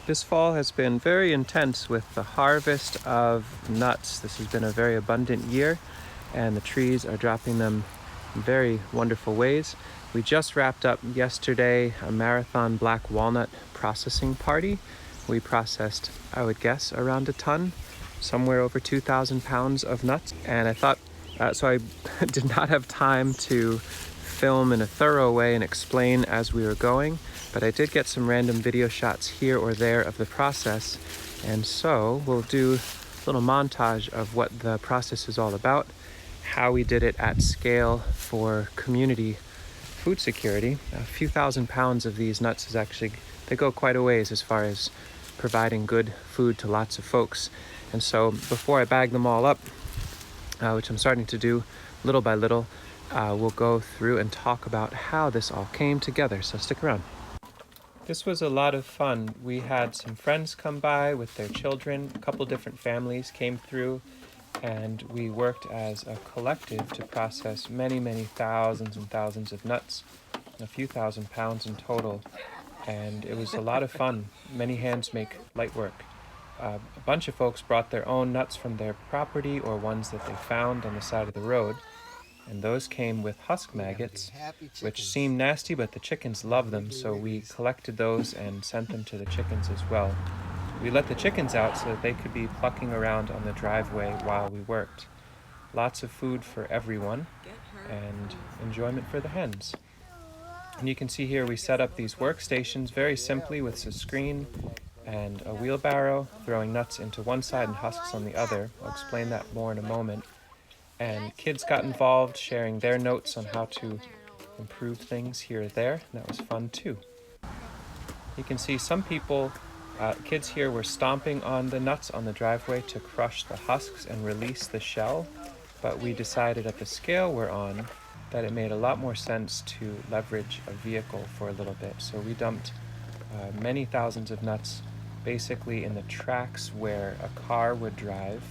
This fall has been very intense with the harvest of nuts. This has been a very abundant year, and the trees are dropping them in very wonderful ways. We just wrapped up yesterday a marathon black walnut processing party. We processed, I would guess, around a ton, somewhere over 2,000 pounds of nuts. And I thought, so I did not have time to film in a thorough way and explain as we were going, but I did get some random video shots here or there of the process, and so we'll do a little montage of what the process is all about, how we did it at scale for community food security. A few thousand pounds of these nuts is actually, they go quite a ways as far as providing good food to lots of folks. And so before I bag them all up, which I'm starting to do little by little, we'll go through and talk about how this all came together, so stick around. This was a lot of fun. We had some friends come by with their children. A couple different families came through, and we worked as a collective to process many, many thousands and thousands of nuts, a few thousand pounds in total, and it was a lot of fun. Many hands make light work. A bunch of folks brought their own nuts from their property or ones that they found on the side of the road. And those came with husk maggots, which seem nasty, but the chickens love them, so we collected those and sent them to the chickens as well. We let the chickens out so that they could be plucking around on the driveway while we worked. Lots of food for everyone, and enjoyment for the hens. And you can see here we set up these workstations very simply with a screen and a wheelbarrow, throwing nuts into one side and husks on the other. I'll explain that more in a moment. And kids got involved, sharing their notes on how to improve things here or there. And that was fun too. You can see some people, kids here were stomping on the nuts on the driveway to crush the husks and release the shell. But we decided at the scale we're on that it made a lot more sense to leverage a vehicle for a little bit. So we dumped many thousands of nuts basically in the tracks where a car would drive,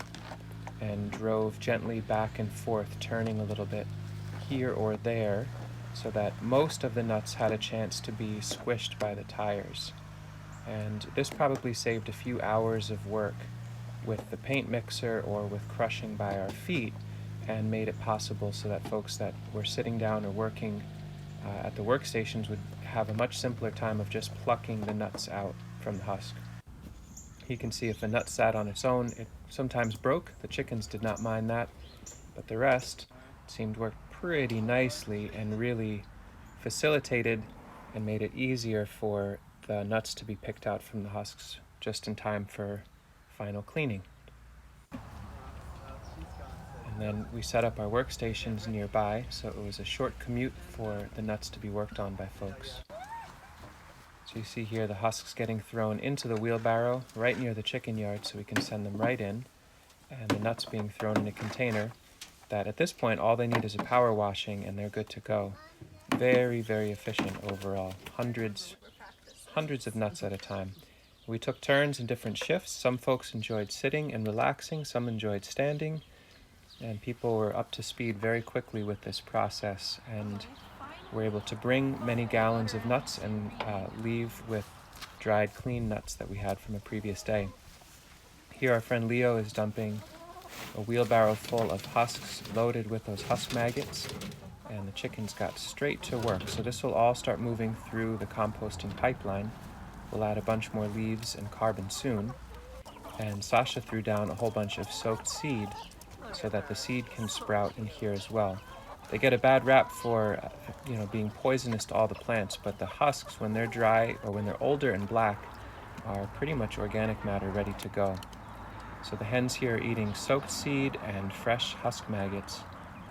and drove gently back and forth, turning a little bit here or there, so that most of the nuts had a chance to be squished by the tires. And this probably saved a few hours of work with the paint mixer or with crushing by our feet, and made it possible so that folks that were sitting down or working at the workstations would have a much simpler time of just plucking the nuts out from the husk. You can see if a nut sat on its own, it sometimes broke. The chickens did not mind that, but the rest seemed to work pretty nicely and really facilitated and made it easier for the nuts to be picked out from the husks just in time for final cleaning. And then we set up our workstations nearby, so it was a short commute for the nuts to be worked on by folks. So you see here the husks getting thrown into the wheelbarrow right near the chicken yard so we can send them right in, and the nuts being thrown in a container that at this point all they need is a power washing and they're good to go. Very, very efficient overall. Hundreds of nuts at a time. We took turns in different shifts. Some folks enjoyed sitting and relaxing, some enjoyed standing, and people were up to speed very quickly with this process, and were able to bring many gallons of nuts and leave with dried clean nuts that we had from a previous day. Here our friend Leo is dumping a wheelbarrow full of husks loaded with those husk maggots, and the chickens got straight to work. So this will all start moving through the composting pipeline. We'll add a bunch more leaves and carbon soon, and Sasha threw down a whole bunch of soaked seed so that the seed can sprout in here as well. They get a bad rap for being poisonous to all the plants, but the husks, when they're dry or when they're older and black, are pretty much organic matter ready to go. So the hens here are eating soaked seed and fresh husk maggots.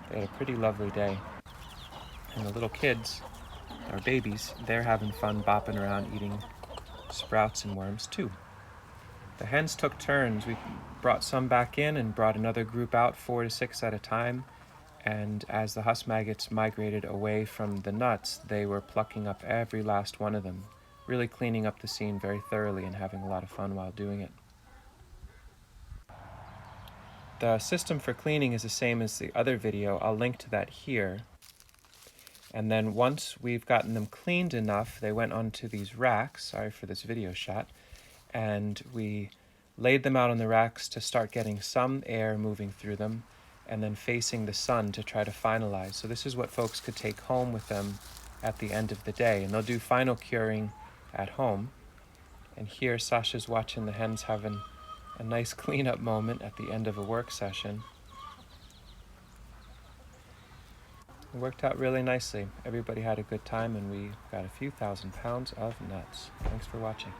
They had a pretty lovely day. And the little kids, our babies, they're having fun bopping around eating sprouts and worms too. The hens took turns. We brought some back in and brought another group out, 4 to 6 at a time. And as the husk maggots migrated away from the nuts, they were plucking up every last one of them, really cleaning up the scene very thoroughly and having a lot of fun while doing it. The system for cleaning is the same as the other video. I'll link to that here. And then once we've gotten them cleaned enough, they went onto these racks, sorry for this video shot, and we laid them out on the racks to start getting some air moving through them, and then facing the sun to try to finalize. So this is what folks could take home with them at the end of the day, and they'll do final curing at home. And here Sasha's watching the hens having a nice cleanup moment at the end of a work session. It worked out really nicely. Everybody had a good time, and we got a few thousand pounds of nuts. Thanks for watching.